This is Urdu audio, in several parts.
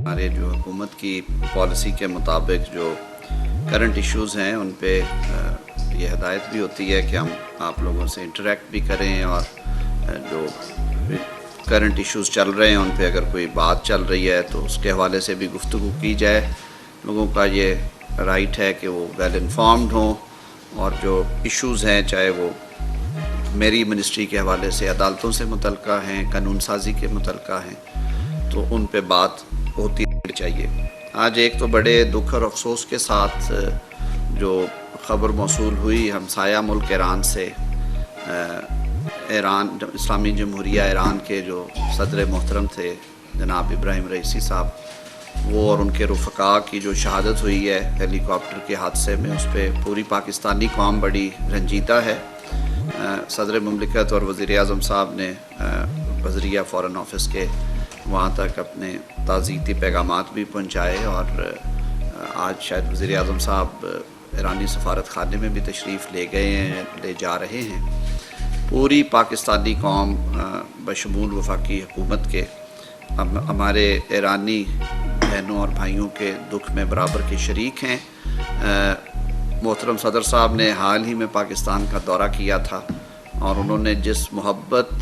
ہمارے جو حکومت کی پالیسی کے مطابق جو کرنٹ ایشوز ہیں ان پہ یہ ہدایت بھی ہوتی ہے کہ ہم آپ لوگوں سے انٹریکٹ بھی کریں، اور جو کرنٹ ایشوز چل رہے ہیں ان پہ اگر کوئی بات چل رہی ہے تو اس کے حوالے سے بھی گفتگو کی جائے۔ لوگوں کا یہ رائٹ ہے کہ وہ ویل انفارمڈ ہوں، اور جو ایشوز ہیں چاہے وہ میری منسٹری کے حوالے سے عدالتوں سے متعلقہ ہیں، قانون سازی کے متعلقہ ہیں، تو ان پہ بات ہوتی چاہیے۔ آج ایک تو بڑے دکھ اور افسوس کے ساتھ جو خبر موصول ہوئی ہمسایہ ملک ایران سے، ایران اسلامی جمہوریہ ایران کے جو صدر محترم تھے جناب ابراہیم رئیسی صاحب، وہ اور ان کے رفقا کی جو شہادت ہوئی ہے ہیلی کاپٹر کے حادثے میں، اس پہ پوری پاکستانی قوم بڑی رنجیدہ ہے۔ صدر مملکت اور وزیر اعظم صاحب نے وزیرِ فارن آفس کے وہاں تک اپنے تعزیتی پیغامات بھی پہنچائے، اور آج شاید وزیر اعظم صاحب ایرانی سفارت خانے میں بھی تشریف لے گئے ہیں، لے جا رہے ہیں۔ پوری پاکستانی قوم بشمول وفاقی حکومت کے ہمارے ایرانی بہنوں اور بھائیوں کے دکھ میں برابر کے شریک ہیں۔ محترم صدر صاحب نے حال ہی میں پاکستان کا دورہ کیا تھا، اور انہوں نے جس محبت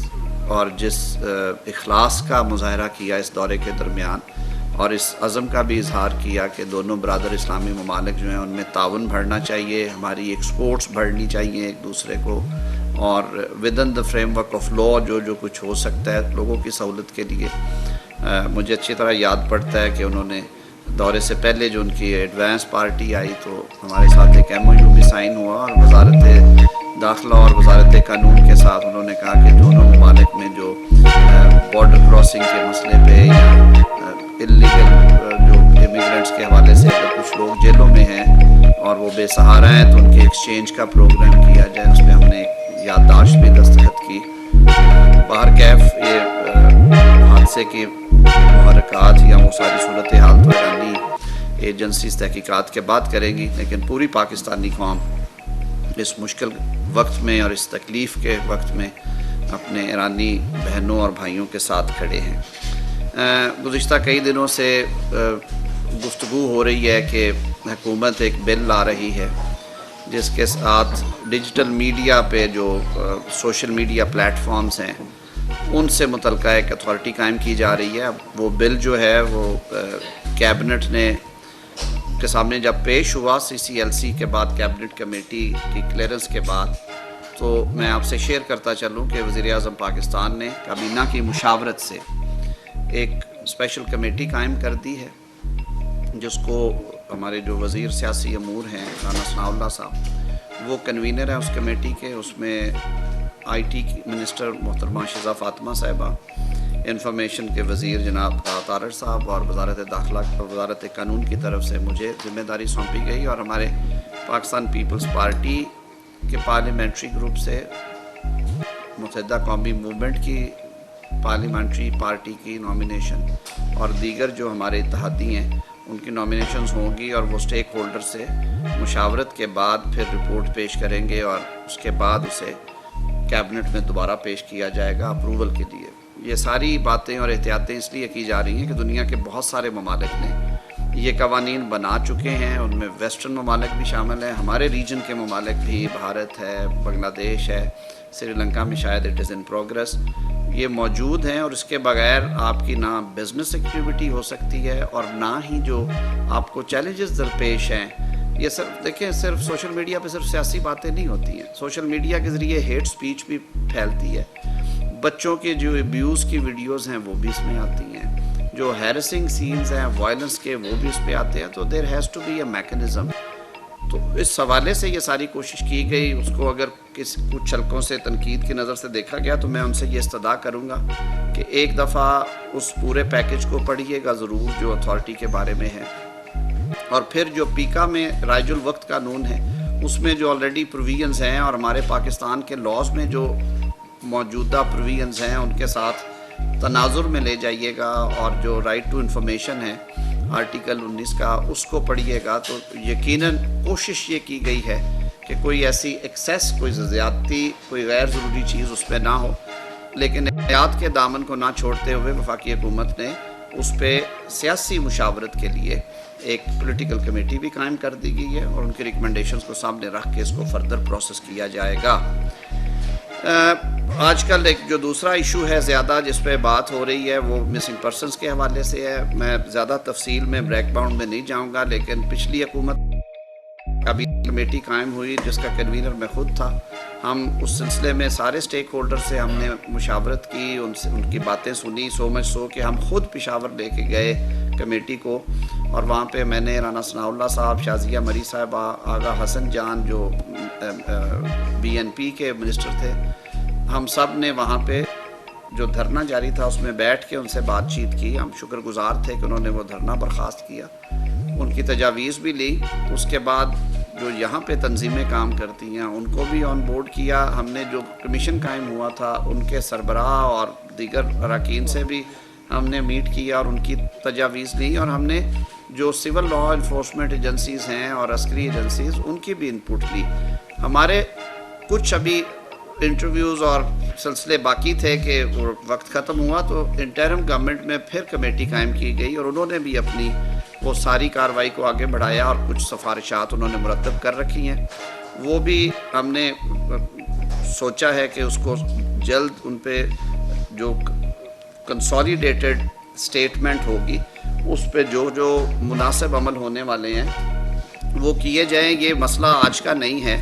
اور جس اخلاص کا مظاہرہ کیا اس دورے کے درمیان، اور اس عزم کا بھی اظہار کیا کہ دونوں برادر اسلامی ممالک جو ہیں ان میں تعاون بڑھنا چاہیے، ہماری ایکسپورٹس بڑھنی چاہیے ایک دوسرے کو، اور within the framework of law جو کچھ ہو سکتا ہے لوگوں کی سہولت کے لیے۔ مجھے اچھی طرح یاد پڑتا ہے کہ انہوں نے دورے سے پہلے جو ان کی ایڈوانس پارٹی آئی تو ہمارے ساتھ ایک ایم او یو بھی سائن ہوا، اور وزارت داخلہ اور وزارت قانون کے ساتھ انہوں نے کہا کہ دونوں ممالک میں جو بارڈر کراسنگ کے مسئلے پہ یا انلیگل جو امیگرینٹس کے حوالے سے اگر کچھ لوگ جیلوں میں ہیں اور وہ بے سہارا ہیں تو ان کے ایکسچینج کا پروگرام کیا جائے، اس پہ ہم نے یادداشت بھی دستخط کی۔ بہرکیف یہ حادثے کی محرکات یا وہ ساری صورتحال تو ایرانی ایجنسیز تحقیقات کے بعد کریں گی، لیکن پوری پاکستانی قوم اس مشکل وقت میں اور اس تکلیف کے وقت میں اپنے ایرانی بہنوں اور بھائیوں کے ساتھ کھڑے ہیں۔ گزشتہ کئی دنوں سے گفتگو ہو رہی ہے کہ حکومت ایک بل لا رہی ہے جس کے ساتھ ڈیجیٹل میڈیا پہ جو سوشل میڈیا پلیٹ فارمز ہیں ان سے متعلقہ ایک اتھارٹی قائم کی جا رہی ہے۔ اب وہ بل جو ہے وہ کیبنٹ نے کے سامنے جب پیش ہوا CCLC کے بعد کیبنٹ کمیٹی کی کلیئرنس کے بعد، تو میں آپ سے شیئر کرتا چلوں کہ وزیر اعظم پاکستان نے کابینہ کی مشاورت سے ایک اسپیشل کمیٹی قائم کر دی ہے، جس کو ہمارے جو وزیر سیاسی امور ہیں رانا ثناء اللہ صاحب وہ کنوینر ہیں اس کمیٹی کے۔ اس میں IT منسٹر محترمہ شہزہ فاطمہ صاحبہ، انفارمیشن کے وزیر جناب طارر صاحب، اور وزارت داخلہ اور وزارت قانون کی طرف سے مجھے ذمہ داری سونپی گئی، اور ہمارے پاکستان پیپلز پارٹی کے پارلیمنٹری گروپ سے متحدہ قومی موومنٹ کی پارلیمنٹری پارٹی کی نامینیشن، اور دیگر جو ہمارے اتحادی ہیں ان کی نامینیشنز ہوں گی، اور وہ سٹیک ہولڈر سے مشاورت کے بعد پھر رپورٹ پیش کریں گے، اور اس کے بعد اسے کیبنٹ میں دوبارہ پیش کیا جائے گا اپروول کے لیے۔ یہ ساری باتیں اور احتیاطیں اس لیے کی جا رہی ہیں کہ دنیا کے بہت سارے ممالک نے یہ قوانین بنا چکے ہیں، ان میں ویسٹرن ممالک بھی شامل ہیں، ہمارے ریجن کے ممالک بھی، بھارت ہے، بنگلہ دیش ہے، سری لنکا میں شاید اٹ از ان پروگرس، یہ موجود ہیں، اور اس کے بغیر آپ کی نہ بزنس ایکٹیویٹی ہو سکتی ہے اور نہ ہی جو آپ کو چیلنجز درپیش ہیں۔ یہ صرف دیکھیں، صرف سوشل میڈیا پہ صرف سیاسی باتیں نہیں ہوتی ہیں، سوشل میڈیا کے ذریعے ہیٹ سپیچ بھی پھیلتی ہے، بچوں کے جو ابیوز کی ویڈیوز ہیں وہ بھی اس میں آتی ہیں، جو ہیرسنگ سینز ہیں وائلنس کے وہ بھی اس پہ آتے ہیں، تو there has to be a mechanism. تو اس حوالے سے یہ ساری کوشش کی گئی، اس کو اگر کچھ حلقوں سے تنقید کی نظر سے دیکھا گیا تو میں ان سے یہ استدعا کروں گا کہ ایک دفعہ اس پورے پیکج کو پڑھیے گا ضرور جو اتھارٹی کے بارے میں ہے، اور پھر جو پیکا میں رائج الوقت قانون ہے اس میں جو آلریڈی پروویژنز ہیں، اور ہمارے پاکستان کے لاز میں جو موجودہ پروویژنز ہیں ان کے ساتھ تناظر میں لے جائیے گا، اور جو رائٹ ٹو انفارمیشن ہے آرٹیکل 19 کا اس کو پڑھیے گا، تو یقیناً کوشش یہ کی گئی ہے کہ کوئی ایسی ایکسیس، کوئی زیادتی، کوئی غیر ضروری چیز اس پہ نہ ہو، لیکن احتیاط کے دامن کو نہ چھوڑتے ہوئے وفاقی حکومت نے اس پہ سیاسی مشاورت کے لیے ایک پولیٹیکل کمیٹی بھی قائم کر دی گئی ہے اور ان کی ریکمنڈیشنز کو سامنے رکھ کے اس کو فردر پروسیس کیا جائے گا۔ آج کل ایک جو دوسرا ایشو ہے زیادہ جس پہ بات ہو رہی ہے وہ مسنگ پرسنز کے حوالے سے ہے۔ میں زیادہ تفصیل میں بریک گراؤنڈ میں نہیں جاؤں گا، لیکن پچھلی حکومت ابھی کمیٹی قائم ہوئی جس کا کنوینر میں خود تھا۔ ہم اس سلسلے میں سارے سٹیک ہولڈر سے ہم نے مشاورت کی، ان کی باتیں سنی، سو مچ سو کہ ہم خود پشاور لے کے گئے کمیٹی کو، اور وہاں پہ میں نے رانا ثناء اللہ صاحب، شازیہ مری صاحبہ، آغا حسن جان جو BNP کے منسٹر تھے، ہم سب نے وہاں پہ جو دھرنا جاری تھا اس میں بیٹھ کے ان سے بات چیت کی۔ ہم شکر گزار تھے کہ انہوں نے وہ دھرنا برخاست کیا، ان کی تجاویز بھی لی۔ اس کے بعد جو یہاں پہ تنظیمیں کام کرتی ہیں ان کو بھی آن بورڈ کیا۔ ہم نے جو کمیشن قائم ہوا تھا ان کے سربراہ اور دیگر اراکین سے بھی ہم نے میٹ کیا اور ان کی تجاویز لی، اور ہم نے جو سول لا انفورسمنٹ ایجنسیز ہیں اور عسکری ایجنسیز ان کی بھی انپٹ لی۔ ہمارے کچھ ابھی انٹرویوز اور سلسلے باقی تھے کہ وقت ختم ہوا تو انٹرم گورنمنٹ میں پھر کمیٹی قائم کی گئی اور انہوں نے بھی اپنی وہ ساری کارروائی کو آگے بڑھایا اور کچھ سفارشات انہوں نے مرتب کر رکھی ہیں۔ وہ بھی ہم نے سوچا ہے کہ اس کو جلد ان پہ جو کنسالیڈیٹڈ سٹیٹمنٹ ہوگی اس پہ جو مناسب عمل ہونے والے ہیں وہ کیے جائیں۔ یہ مسئلہ آج کا نہیں ہے،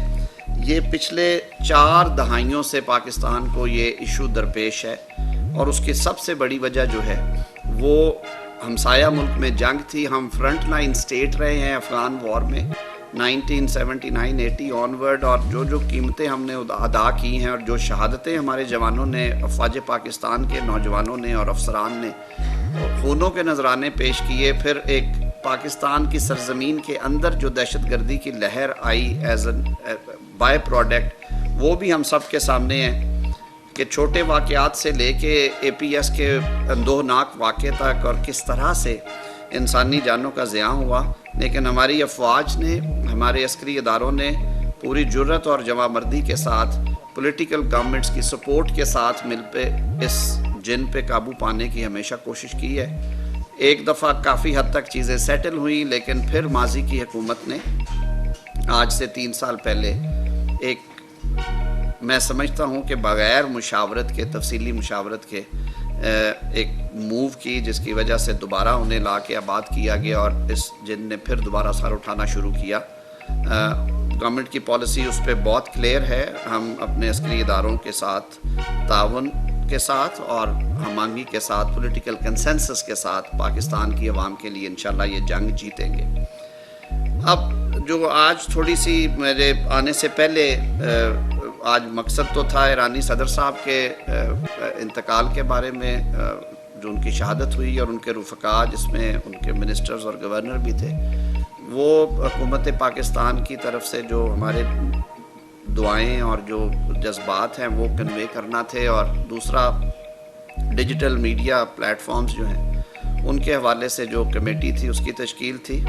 یہ پچھلے 4 دہائیوں سے پاکستان کو یہ ایشو درپیش ہے، اور اس کی سب سے بڑی وجہ جو ہے وہ ہمسایہ ملک میں جنگ تھی۔ ہم فرنٹ لائن سٹیٹ رہے ہیں افغان وار میں 1979-80 آنورڈ، اور جو قیمتیں ہم نے ادا کی ہیں اور جو شہادتیں ہمارے جوانوں نے، افواج پاکستان کے نوجوانوں نے اور افسران نے خونوں کے نذرانے پیش کیے، پھر ایک پاکستان کی سرزمین کے اندر جو دہشت گردی کی لہر I as a by product, وہ بھی ہم سب کے سامنے ہے کہ چھوٹے واقعات سے لے کے APS کے اندوہناک واقعے تک اور کس طرح سے انسانی جانوں کا زیاں ہوا، لیکن ہماری افواج نے، ہمارے عسکری اداروں نے پوری جرت اور جواں مردی کے ساتھ پولیٹیکل گورنمنٹس کی سپورٹ کے ساتھ مل پہ اس جن پہ قابو پانے کی ہمیشہ کوشش کی ہے۔ ایک دفعہ کافی حد تک چیزیں سیٹل ہوئیں، لیکن پھر ماضی کی حکومت نے آج سے 3 سال پہلے ایک، میں سمجھتا ہوں کہ بغیر مشاورت کے، تفصیلی مشاورت کے ایک موو کی، جس کی وجہ سے دوبارہ انہیں لا کے آباد کیا گیا اور اس جن نے پھر دوبارہ سر اٹھانا شروع کیا۔ گورنمنٹ کی پالیسی اس پہ بہت کلیئر ہے۔ ہم اپنے عسکری اداروں کے ساتھ تعاون کے ساتھ اور ہم آہنگی کے ساتھ، پولیٹیکل کنسنسس کے ساتھ پاکستان کی عوام کے لیے انشاءاللہ یہ جنگ جیتیں گے۔ اب جو آج تھوڑی سی میرے آنے سے پہلے آج مقصد تو تھا ایرانی صدر صاحب کے انتقال کے بارے میں، جو ان کی شہادت ہوئی اور ان کے رفقا جس میں ان کے منسٹرز اور گورنر بھی تھے، وہ حکومت پاکستان کی طرف سے جو ہمارے دعائیں اور جو جذبات ہیں وہ کنوے کرنا تھے، اور دوسرا ڈیجیٹل میڈیا پلیٹ فارمز جو ہیں ان کے حوالے سے جو کمیٹی تھی اس کی تشکیل تھی۔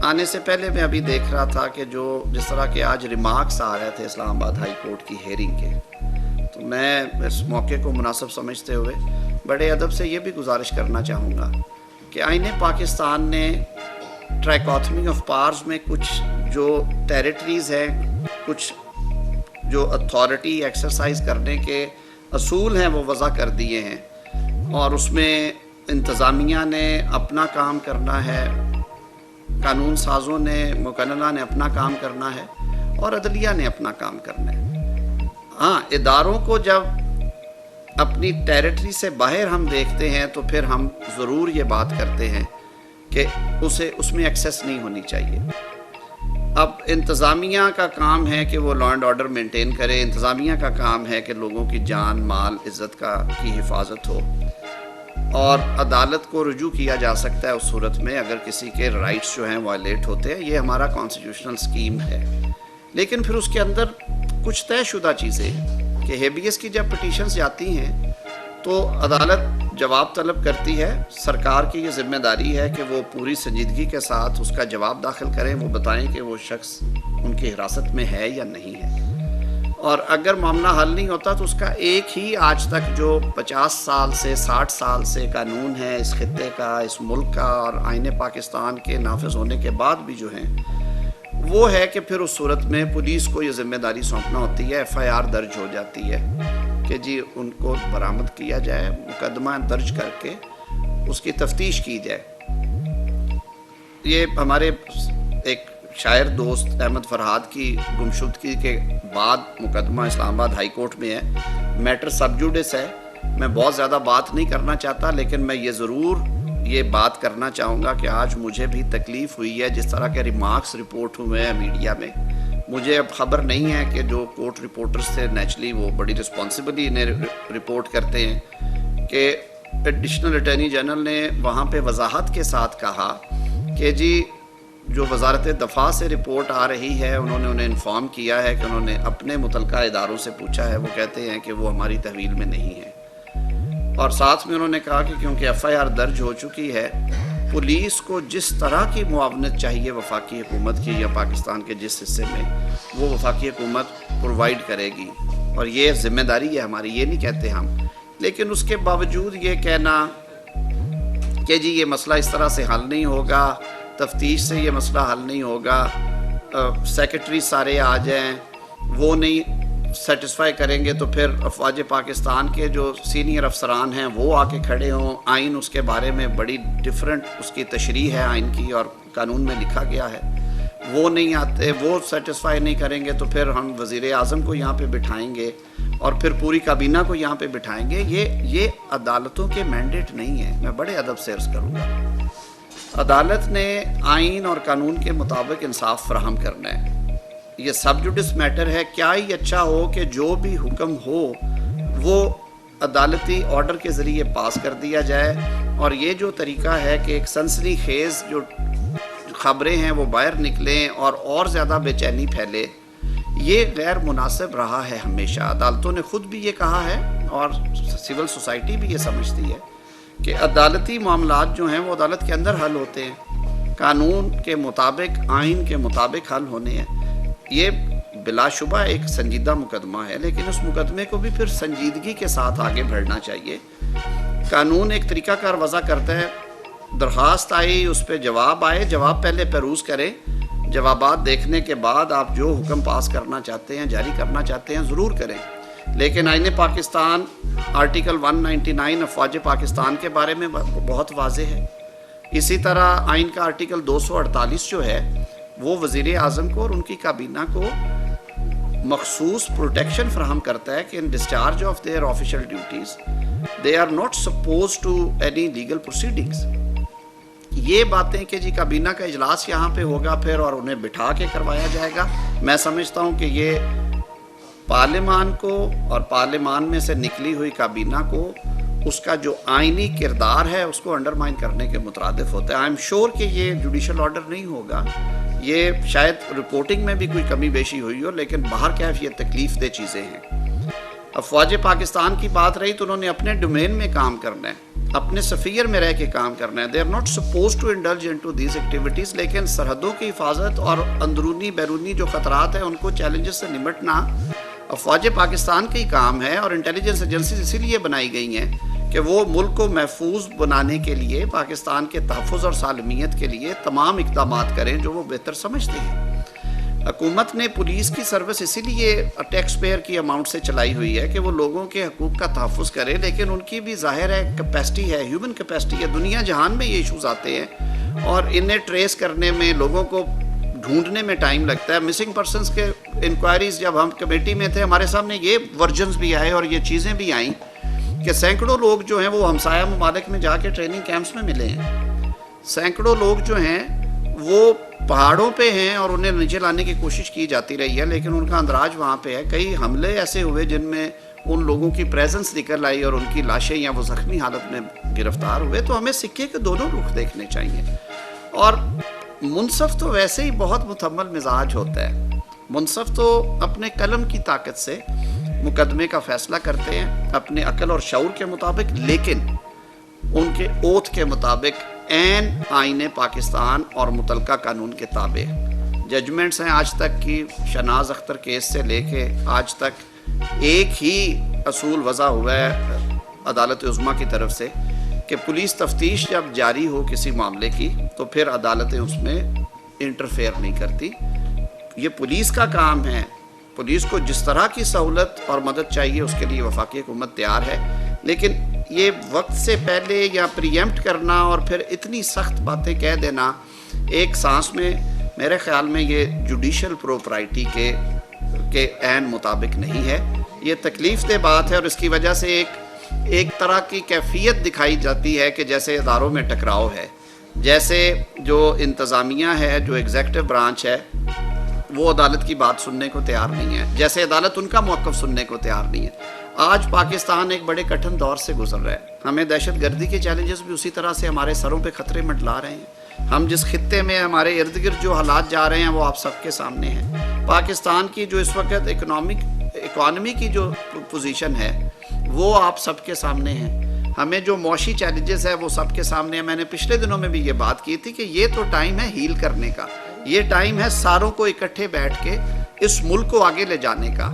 آنے سے پہلے میں ابھی دیکھ رہا تھا کہ جس طرح کے آج ریمارکس آ رہے تھے اسلام آباد ہائی کورٹ کی ہیئرنگ کے، تو میں اس موقع کو مناسب سمجھتے ہوئے بڑے ادب سے یہ بھی گزارش کرنا چاہوں گا کہ آئین پاکستان نے ٹرائکوتھمی آف پاورز میں کچھ جو ٹیریٹریز ہیں، کچھ جو اتھارٹی ایکسرسائز کرنے کے اصول ہیں وہ وضع کر دیے ہیں، اور اس میں انتظامیہ نے اپنا کام کرنا ہے، قانون سازوں نے، مقننہ نے اپنا کام کرنا ہے، اور عدلیہ نے اپنا کام کرنا ہے۔ ہاں، اداروں کو جب اپنی ٹیریٹری سے باہر ہم دیکھتے ہیں تو پھر ہم ضرور یہ بات کرتے ہیں کہ اس میں ایکسیس نہیں ہونی چاہیے۔ اب انتظامیہ کا کام ہے کہ وہ لا اینڈ آرڈر مینٹین کرے، انتظامیہ کا کام ہے کہ لوگوں کی جان، مال، عزت کی حفاظت ہو، اور عدالت کو رجوع کیا جا سکتا ہے اس صورت میں اگر کسی کے رائٹس جو ہیں وائلیٹ ہوتے ہیں۔ یہ ہمارا کانسٹیٹیوشنل سکیم ہے، لیکن پھر اس کے اندر کچھ طے شدہ چیزیں کہ ہیبیس کی جب پٹیشنز جاتی ہیں تو عدالت جواب طلب کرتی ہے، سرکار کی یہ ذمہ داری ہے کہ وہ پوری سنجیدگی کے ساتھ اس کا جواب داخل کریں، وہ بتائیں کہ وہ شخص ان کی حراست میں ہے یا نہیں ہے۔ اور اگر معاملہ حل نہیں ہوتا تو اس کا ایک ہی آج تک جو 50 سال سے 60 سال سے قانون ہے اس خطے کا، اس ملک کا، اور آئین پاکستان کے نافذ ہونے کے بعد بھی جو ہیں، وہ ہے کہ پھر اس صورت میں پولیس کو یہ ذمہ داری سونپنا ہوتی ہے، FIR درج ہو جاتی ہے کہ جی ان کو برآمد کیا جائے، مقدمہ درج کر کے اس کی تفتیش کی جائے۔ یہ ہمارے ایک شاعر دوست احمد فرحاد کی گمشدگی کے بعد مقدمہ اسلام آباد ہائی کورٹ میں ہے، میٹر سب جوڈس ہے۔ میں بہت زیادہ بات نہیں کرنا چاہتا، لیکن میں یہ ضرور یہ بات کرنا چاہوں گا کہ آج مجھے بھی تکلیف ہوئی ہے جس طرح کے ریمارکس رپورٹ ہوئے ہیں میڈیا میں۔ مجھے اب خبر نہیں ہے کہ جو کورٹ رپورٹرز تھے نیچرلی وہ بڑی رسپانسبلی انہیں رپورٹ کرتے ہیں کہ ایڈیشنل اٹارنی جنرل نے وہاں پہ وضاحت کے ساتھ کہا کہ جی جو وزارت دفاع سے رپورٹ آ رہی ہے انہوں نے انہیں انفارم کیا ہے کہ انہوں نے اپنے متعلقہ اداروں سے پوچھا ہے، وہ کہتے ہیں کہ وہ ہماری تحویل میں نہیں ہے، اور ساتھ میں انہوں نے کہا کہ کیونکہ FIR درج ہو چکی ہے، پولیس کو جس طرح کی معاونت چاہیے وفاقی حکومت کی یا پاکستان کے جس حصے میں، وہ وفاقی حکومت پرووائڈ کرے گی، اور یہ ذمہ داری ہے ہماری، یہ نہیں کہتے ہم۔ لیکن اس کے باوجود یہ کہنا کہ جی یہ مسئلہ اس طرح سے حل نہیں ہوگا، تفتیش سے یہ مسئلہ حل نہیں ہوگا، سیکرٹری سارے آ جائیں، وہ نہیں سیٹسفائی کریں گے تو پھر افواج پاکستان کے جو سینئر افسران ہیں وہ آ کے کھڑے ہوں، آئین اس کے بارے میں بڑی ڈیفرنٹ اس کی تشریح ہے آئین کی اور قانون میں لکھا گیا ہے، وہ نہیں آتے، وہ سیٹسفائی نہیں کریں گے تو پھر ہم وزیر اعظم کو یہاں پہ بٹھائیں گے اور پھر پوری کابینہ کو یہاں پہ بٹھائیں گے۔ یہ عدالتوں کے مینڈیٹ نہیں ہے۔ میں بڑے ادب سے عرض کروں گا، عدالت نے آئین اور قانون کے مطابق انصاف فراہم کرنا ہے۔ یہ سب جوڈس میٹر ہے۔ کیا ہی اچھا ہو کہ جو بھی حکم ہو وہ عدالتی آرڈر کے ذریعے پاس کر دیا جائے، اور یہ جو طریقہ ہے کہ ایک سنسنی خیز جو خبریں ہیں وہ باہر نکلیں اور زیادہ بے چینی پھیلے، یہ غیر مناسب رہا ہے ہمیشہ۔ عدالتوں نے خود بھی یہ کہا ہے اور سول سوسائٹی بھی یہ سمجھتی ہے کہ عدالتی معاملات جو ہیں وہ عدالت کے اندر حل ہوتے ہیں، قانون کے مطابق، آئین کے مطابق حل ہونے ہیں۔ یہ بلا شبہ ایک سنجیدہ مقدمہ ہے، لیکن اس مقدمے کو بھی پھر سنجیدگی کے ساتھ آگے بڑھنا چاہیے۔ قانون ایک طریقہ کار وضع کرتا ہے، درخواست آئی، اس پہ جواب آئے، جواب پہلے پیروز کریں، جوابات دیکھنے کے بعد آپ جو حکم پاس کرنا چاہتے ہیں، جاری کرنا چاہتے ہیں، ضرور کریں۔ لیکن آئین پاکستان آرٹیکل 199 افواج پاکستان کے بارے میں بہت واضح ہے۔ اسی طرح آئین کا آرٹیکل 248 جو ہے وہ وزیر اعظم کو اور ان کی کابینہ کو مخصوص پروٹیکشن فراہم کرتا ہے کہ in discharge of their official duties they are not suppose to any legal proceedings. یہ باتیں کہ جی کابینہ کا اجلاس یہاں پہ ہوگا پھر اور انہیں بٹھا کے کروایا جائے گا، میں سمجھتا ہوں کہ یہ پارلیمان کو اور پارلیمان میں سے نکلی ہوئی کابینہ کو اس کا جو آئینی کردار ہے اس کو انڈرمائن کرنے کے مترادف ہوتا ہے۔ آئی ایم شیور کہ یہ جوڈیشل آرڈر نہیں ہوگا، یہ شاید رپورٹنگ میں بھی کوئی کمی بیشی ہوئی ہو، لیکن باہر کیف یہ تکلیف دہ چیزیں ہیں۔ افواج پاکستان کی بات رہی تو انہوں نے اپنے ڈومین میں کام کرنا ہے، اپنے سفیر میں رہ کے کام کرنا ہے۔ They are not suppose to indulge into these activities, لیکن سرحدوں کی حفاظت اور اندرونی بیرونی جو خطرات ہیں ان کو چیلنجز سے نمٹنا افواج پاکستان کا ہی کام ہے، اور انٹیلیجنس ایجنسیز اسی لیے بنائی گئی ہیں کہ وہ ملک کو محفوظ بنانے کے لیے، پاکستان کے تحفظ اور سالمیت کے لیے تمام اقدامات کریں جو وہ بہتر سمجھتے ہیں۔ حکومت نے پولیس کی سروس اسی لیے ٹیکس پیئر کی اماؤنٹ سے چلائی ہوئی ہے کہ وہ لوگوں کے حقوق کا تحفظ کرے، لیکن ان کی بھی ظاہر ہے کیپیسٹی ہے، ہیومن کیپیسٹی ہے۔ دنیا جہان میں یہ ایشوز آتے ہیں اور انہیں ٹریس کرنے میں، لوگوں کو ڈھونڈنے میں ٹائم لگتا ہے۔ مسنگ پرسنز کے انکوائریز جب ہم کمیٹی میں تھے ہمارے سامنے یہ ورژنز بھی آئے اور یہ چیزیں بھی آئیں کہ سینکڑوں لوگ جو ہیں وہ ہمسایہ ممالک میں جا کے ٹریننگ کیمپس میں ملے ہیں، سینکڑوں لوگ جو ہیں وہ پہاڑوں پہ ہیں اور انہیں نیچے لانے کی کوشش کی جاتی رہی ہے، لیکن ان کا اندراج وہاں پہ ہے۔ کئی حملے ایسے ہوئے جن میں ان لوگوں کی پریزنس نکل آئی اور ان کی لاشیں یا وہ زخمی حالت میں گرفتار ہوئے۔ تو ہمیں سکے کے دونوں رخ دیکھنے چاہیے، اور منصف تو ویسے ہی بہت متحمل مزاج ہوتا ہے۔ منصف تو اپنے قلم کی طاقت سے مقدمے کا فیصلہ کرتے ہیں اپنے عقل اور شعور کے مطابق، لیکن ان کے اوتھ کے مطابق عین آئین پاکستان اور متعلقہ قانون کے تابع۔ ججمنٹس ہیں آج تک کی شناز اختر کیس سے لے کے آج تک ایک ہی اصول وضع ہوا ہے عدالت عظمیٰ کی طرف سے کہ پولیس تفتیش جب جاری ہو کسی معاملے کی تو پھر عدالتیں اس میں انٹرفیئر نہیں کرتی. یہ پولیس کا کام ہے. پولیس کو جس طرح کی سہولت اور مدد چاہیے اس کے لیے وفاقی حکومت تیار ہے, لیکن یہ وقت سے پہلے یا پریمپٹ کرنا اور پھر اتنی سخت باتیں کہہ دینا ایک سانس میں میرے خیال میں یہ جوڈیشل پروپرائٹی کے عین مطابق نہیں ہے. یہ تکلیف دہ بات ہے اور اس کی وجہ سے ایک طرح کی کیفیت دکھائی جاتی ہے کہ جیسے اداروں میں ٹکراؤ ہے, جیسے جو انتظامیہ ہے, جو ایگزیکٹو برانچ ہے, وہ عدالت کی بات سننے کو تیار نہیں ہے, جیسے عدالت ان کا موقف سننے کو تیار نہیں ہے. آج پاکستان ایک بڑے کٹھن دور سے گزر رہا ہے. ہمیں دہشت گردی کے چیلنجز بھی اسی طرح سے ہمارے سروں پہ خطرے منڈلا رہے ہیں. ہم جس خطے میں ہمارے ارد گرد جو حالات جا رہے ہیں وہ آپ سب کے سامنے ہیں. پاکستان کی جو اس وقت اکانومی کی جو پوزیشن ہے وہ آپ سب کے سامنے ہیں. ہمیں جو معاشی چیلنجز ہے وہ سب کے سامنے ہیں. میں نے پچھلے دنوں میں بھی یہ بات کی تھی کہ یہ تو ٹائم ہے ہیل کرنے کا, یہ ٹائم ہے ساروں کو اکٹھے بیٹھ کے اس ملک کو آگے لے جانے کا.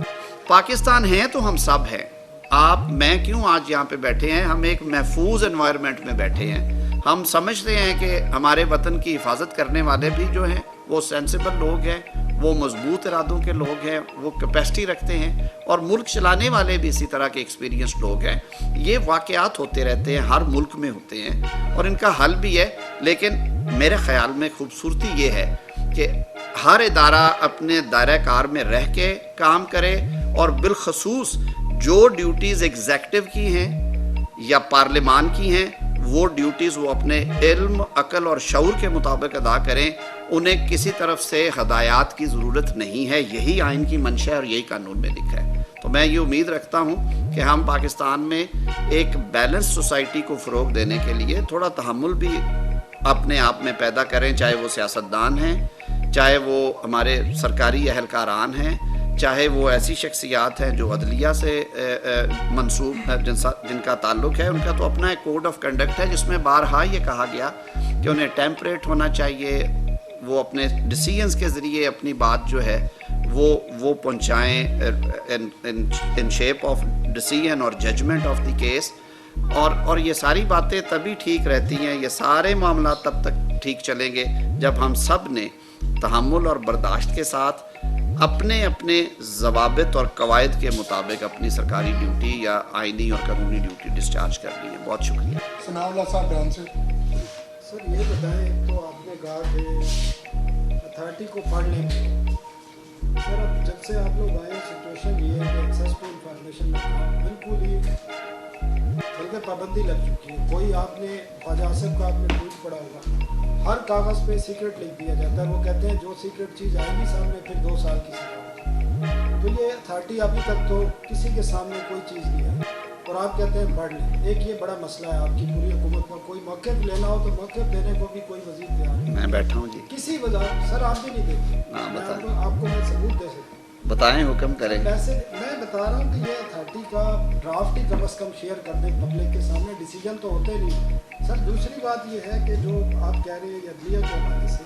پاکستان ہے تو ہم سب ہیں. آپ میں کیوں آج یہاں پہ بیٹھے ہیں؟ ہم ایک محفوظ انوائرمنٹ میں بیٹھے ہیں. ہم سمجھتے ہیں کہ ہمارے وطن کی حفاظت کرنے والے بھی جو ہیں وہ سینسیبل لوگ ہیں, وہ مضبوط ارادوں کے لوگ ہیں, وہ کیپیسٹی رکھتے ہیں, اور ملک چلانے والے بھی اسی طرح کے ایکسپیرینس لوگ ہیں. یہ واقعات ہوتے رہتے ہیں, ہر ملک میں ہوتے ہیں اور ان کا حل بھی ہے. لیکن میرے خیال میں خوبصورتی یہ ہے کہ ہر ادارہ اپنے دائرہ کار میں رہ کے کام کرے, اور بالخصوص جو ڈیوٹیز ایگزیکٹو کی ہیں یا پارلیمان کی ہیں وہ ڈیوٹیز وہ اپنے علم, عقل اور شعور کے مطابق ادا کریں. انہیں کسی طرف سے ہدایات کی ضرورت نہیں ہے. یہی آئین کی منشا ہے اور یہی قانون میں لکھا ہے. تو میں یہ امید رکھتا ہوں کہ ہم پاکستان میں ایک بیلنس سوسائٹی کو فروغ دینے کے لیے تھوڑا تحمل بھی اپنے آپ میں پیدا کریں, چاہے وہ سیاستدان ہیں, چاہے وہ ہمارے سرکاری اہلکاران ہیں, چاہے وہ ایسی شخصیات ہیں جو عدلیہ سے منسوب ہے, جن کا تعلق ہے. ان کا تو اپنا ایک کوڈ آف کنڈکٹ ہے جس میں بارہا یہ کہا گیا کہ انہیں ٹیمپریٹ ہونا چاہیے, وہ اپنے ڈیسیژنز کے ذریعے اپنی بات جو ہے وہ پہنچائیں ان شیپ آف ڈیسیژن اور ججمنٹ آف دی کیس. اور یہ ساری باتیں تبھی ٹھیک رہتی ہیں, یہ سارے معاملات تب تک ٹھیک چلیں گے جب ہم سب نے تحمل اور برداشت کے ساتھ اپنے اپنے ضوابط اور قواعد کے مطابق اپنی سرکاری ڈیوٹی یا آئینی اور قانونی ڈیوٹی ڈسچارج کر لی ہے. بہت شکریہ. ثناء اللہ صاحب بیان سے. سر یہ بتائیں, تو آپ نے کہا کہ اتھارٹی کو پڑھ لیں گے. سر اب جب سے آپ لوگ آئے سچویشن یہ ہے کہ ایکسیس ٹو انفارمیشن بالکل ہی بلکہ پابندی لگ چکی ہے. کوئی آپ نے خواجہ آصف کا آپ نے ٹویٹ پڑھا ہوگا, ہر کاغذ پہ سیکرٹ لکھ دیا جاتا ہے. وہ کہتے ہیں جو سیکرٹ چیز آئے گی سامنے پھر 2 سال کی سزا. تو یہ اتھارٹی ابھی تک تو کسی کے سامنے کوئی چیز نہیں ہے اور آپ کہتے ہیں پڑھ لیں. ایک یہ بڑا مسئلہ ہے آپ کی پوری حکومت کا. کوئی موقف لینا ہو تو موقف دینے کو بھی کوئی وزیر تیار نہیں. میں بیٹھا ہوں جی. کسی وجہ سر آپ بھی نہیں دیکھتے. آپ کو میں ثبوت دے سکتا ہوں. بتائیں, حکم کریں. ویسے میں بتا رہا ہوں کہ یہ اتھارٹی کا ڈرافٹ ہی کم از کم شیئر کر دیں پبلک کے سامنے. ڈیسیجن تو ہوتے نہیں. سر دوسری بات یہ ہے کہ جو آپ کہہ رہے ہیں عدلیہ کے حوالے سے,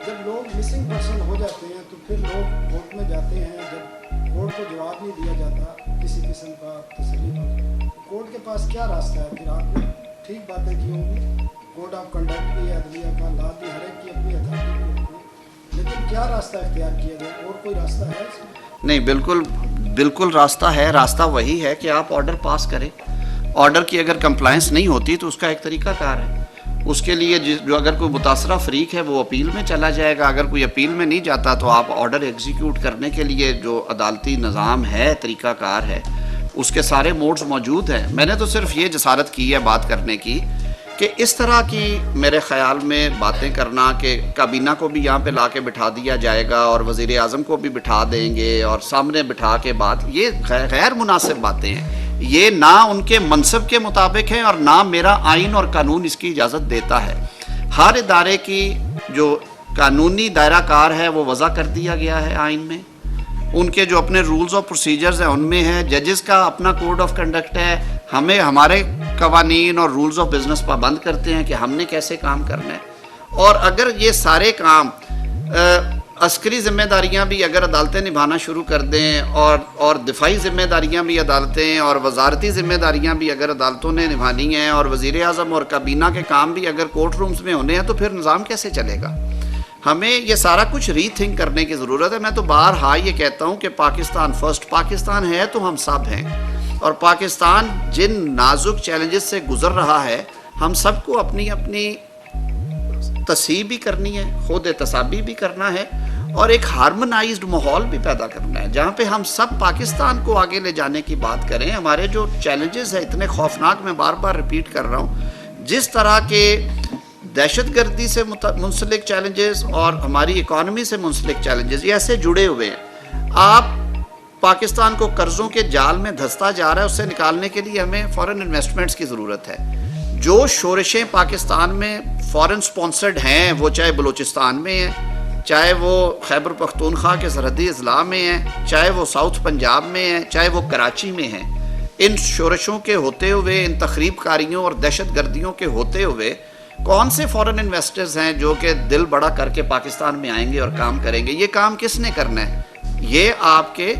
جب لوگ مسنگ پرسن ہو جاتے ہیں تو پھر لوگ کورٹ میں جاتے ہیں. جب کورٹ کو جواب نہیں دیا جاتا کسی قسم کا تسلی کا, کورٹ کے پاس کیا راستہ ہے؟ پھر آپ نے ٹھیک باتیں کی ہوں گی, کوڈ آف کنڈکٹ بھی ہے عدلیہ کا, لا بھی ہر ایک کی اپنی اتھارٹی کی ہوتی ہے, لیکن کیا راستہ اختیار کیا گیا؟ اور کوئی راستہ ہے اس میں؟ نہیں, بالکل راستہ ہے. راستہ وہی ہے کہ آپ آرڈر پاس کریں. آرڈر کی اگر کمپلائنس نہیں ہوتی تو اس کا ایک طریقہ کار ہے. اس کے لیے جو اگر کوئی متاثرہ فریق ہے وہ اپیل میں چلا جائے گا. اگر کوئی اپیل میں نہیں جاتا تو آپ آرڈر ایگزیکیوٹ کرنے کے لیے جو عدالتی نظام ہے, طریقہ کار ہے, اس کے سارے موڈز موجود ہیں. میں نے تو صرف یہ جسارت کی ہے بات کرنے کی کہ اس طرح کی میرے خیال میں باتیں کرنا کہ کابینہ کو بھی یہاں پہ لا کے بٹھا دیا جائے گا اور وزیر اعظم کو بھی بٹھا دیں گے اور سامنے بٹھا کے بات, یہ غیر مناسب باتیں ہیں. یہ نہ ان کے منصب کے مطابق ہیں اور نہ میرا آئین اور قانون اس کی اجازت دیتا ہے. ہر ادارے کی جو قانونی دائرہ کار ہے وہ وضع کر دیا گیا ہے آئین میں. ان کے جو اپنے رولز اور پروسیجرز ہیں ان میں ہے. ججز کا اپنا کوڈ آف کنڈکٹ ہے. ہمیں ہمارے قوانین اور رولز آف بزنس پابند کرتے ہیں کہ ہم نے کیسے کام کرنا ہے. اور اگر یہ سارے کام عسکری ذمہ داریاں بھی اگر عدالتیں نبھانا شروع کر دیں اور دفاعی ذمہ داریاں بھی عدالتیں اور وزارتی ذمہ داریاں بھی اگر عدالتوں نے نبھانی ہیں اور وزیر اعظم اور کابینہ کے کام بھی اگر کورٹ رومز میں ہونے ہیں تو پھر نظام کیسے چلے گا؟ ہمیں یہ سارا کچھ ری تھنک کرنے کی ضرورت ہے. میں تو بارہا یہ کہتا ہوں کہ پاکستان فرسٹ. پاکستان ہے تو ہم سب ہیں، اور پاکستان جن نازک چیلنجز سے گزر رہا ہے ہم سب کو اپنی اپنی تصحیح بھی کرنی ہے، خود احتسابی بھی کرنا ہے، اور ایک ہارمونائزڈ ماحول بھی پیدا کرنا ہے جہاں پہ ہم سب پاکستان کو آگے لے جانے کی بات کریں. ہمارے جو چیلنجز ہیں اتنے خوفناک، میں بار بار ریپیٹ کر رہا ہوں، جس طرح کے دہشت گردی سے منسلک چیلنجز اور ہماری اکانومی سے منسلک چیلنجز یہ ایسے جڑے ہوئے ہیں. آپ پاکستان کو قرضوں کے جال میں دھنستا جا رہا ہے، اس سے نکالنے کے لیے ہمیں فورن انویسٹمنٹس کی ضرورت ہے. جو شورشیں پاکستان میں فورن سپانسرڈ ہیں، وہ چاہے بلوچستان میں ہیں، چاہے وہ خیبر پختونخوا کے سرحدی اضلاع میں ہیں، چاہے وہ ساؤتھ پنجاب میں ہیں، چاہے وہ کراچی میں ہیں، ان شورشوں کے ہوتے ہوئے، ان تخریب کاریوں اور دہشت گردیوں کے ہوتے ہوئے کون سے فورن انویسٹرز ہیں جو کہ دل بڑا کر کے پاکستان میں آئیں گے اور کام کریں گے؟ یہ کام کس نے کرنا ہے؟ یہ آپ کے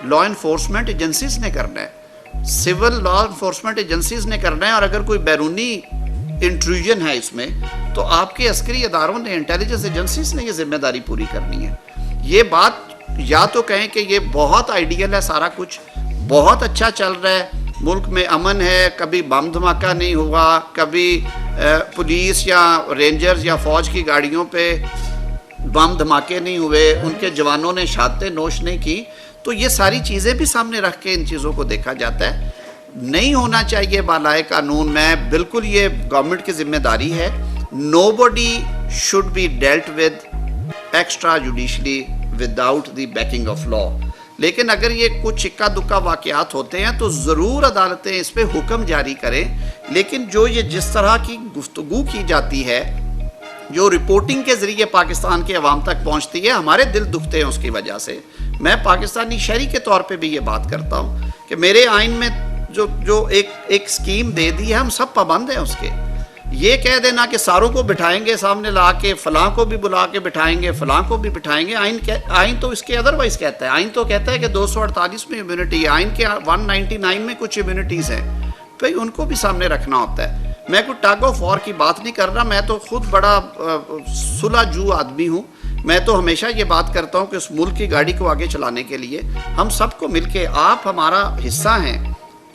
لا انفورسمنٹ ایجنسیز نے کرنا ہے، سول لا انفورسمنٹ ایجنسیز نے کرنا ہے. اور اگر کوئی بیرونی انٹروژن ہے اس میں تو آپ کے عسکری اداروں نے، انٹیلیجنس ایجنسیز نے یہ ذمہ داری پوری کرنی ہے. یہ بات یا تو کہیں کہ یہ بہت آئیڈیل ہے، سارا کچھ بہت اچھا چل رہا ہے، ملک میں امن ہے، کبھی بم دھماکہ نہیں ہوا، کبھی پولیس یا رینجرز یا فوج کی گاڑیوں پہ بم دھماکے نہیں ہوئے، ان کے جوانوں نے شہادتیں نوش نہیں کی. تو یہ ساری چیزیں بھی سامنے رکھ کے ان چیزوں کو دیکھا جاتا ہے. نہیں ہونا چاہیے بالائے قانون. میں بالکل، یہ گورنمنٹ کی ذمہ داری ہے. Nobody should be dealt with extra judicially without the backing of law. لیکن اگر یہ کچھ اکا دکا واقعات ہوتے ہیں تو ضرور عدالتیں اس پہ حکم جاری کریں. لیکن جو یہ جس طرح کی گفتگو کی جاتی ہے، جو رپورٹنگ کے ذریعے پاکستان کے عوام تک پہنچتی ہے، ہمارے دل دکھتے ہیں اس کی وجہ سے. میں پاکستانی شہری کے طور پہ بھی یہ بات کرتا ہوں کہ میرے آئین میں جو ایک سکیم دے دی ہے، ہم سب پابند ہیں اس کے. یہ کہہ دینا کہ ساروں کو بٹھائیں گے سامنے لا کے، فلاں کو بھی بلا کے بٹھائیں گے، فلاں کو بھی بٹھائیں گے، آئین تو اس کے ادروائز کہتا ہے. آئین تو کہتا ہے کہ 248 میں امیونٹی ہے، آئین کے 199 میں کچھ امیونٹیز ہیں، بھائی ان کو بھی سامنے رکھنا ہوتا ہے. میں کوئی ٹگ آف وار کی بات نہیں کر رہا، میں تو خود بڑا صلح جو آدمی ہوں. میں تو ہمیشہ یہ بات کرتا ہوں کہ اس ملک کی گاڑی کو آگے چلانے کے لیے ہم سب کو مل کے، آپ ہمارا حصہ ہیں.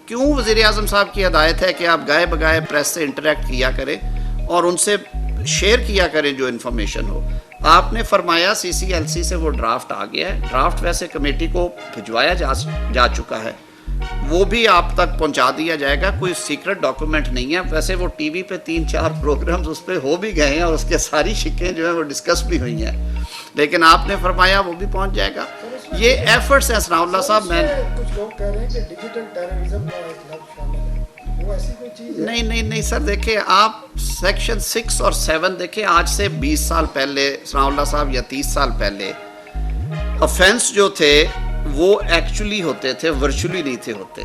کیوں وزیر اعظم صاحب کی ہدایت ہے کہ آپ گائے بگائے پریس سے انٹریکٹ کیا کریں اور ان سے شیئر کیا کریں جو انفارمیشن ہو. آپ نے فرمایا CCLC سے وہ ڈرافٹ آ گیا ہے، ڈرافٹ ویسے کمیٹی کو بھجوایا جا چکا ہے، وہ بھی آپ تک پہنچا دیا جائے گا. کوئی سیکرٹ ڈاکومنٹ نہیں ہے. ویسے وہ ٹی وی پہ 3-4 پروگرامز اس پہ ہو بھی گئے ہیں اور اس کے ساری شکیں جو ہیں وہ ڈسکس بھی ہوئی ہیں، لیکن آپ نے فرمایا وہ بھی پہنچ جائے گا. یہ ایفرٹس ہیں ثناء اللہ صاحب. میں کچھ لوگ کہہ رہے ہیں کہ ڈیجیٹل ٹیررزم کا ایک لفظ شامل ہے، وہ ایسی کوئی چیز ہے؟ نہیں سر، دیکھیں آپ سیکشن 6 اور 7 دیکھیں. آج سے 20 سال پہلے ثناء اللہ صاحب یا 30 سال پہلے افینس جو تھے وہ ایکچولی ہوتے تھے، ورچولی نہیں تھے ہوتے.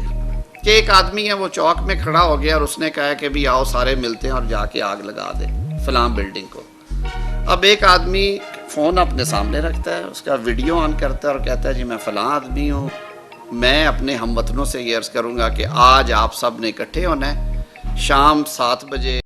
کہ ایک آدمی ہے وہ چوک میں کھڑا ہو گیا اور اس نے کہا کہ بھی آؤ سارے ملتے ہیں اور جا کے آگ لگا دیں فلاں بلڈنگ کو. اب ایک آدمی فون اپنے سامنے رکھتا ہے، اس کا ویڈیو آن کرتا ہے اور کہتا ہے جی میں فلاں آدمی ہوں، میں اپنے ہم وطنوں سے یہ عرض کروں گا کہ آج آپ سب نے اکٹھے ہونا ہے، شام 7 بجے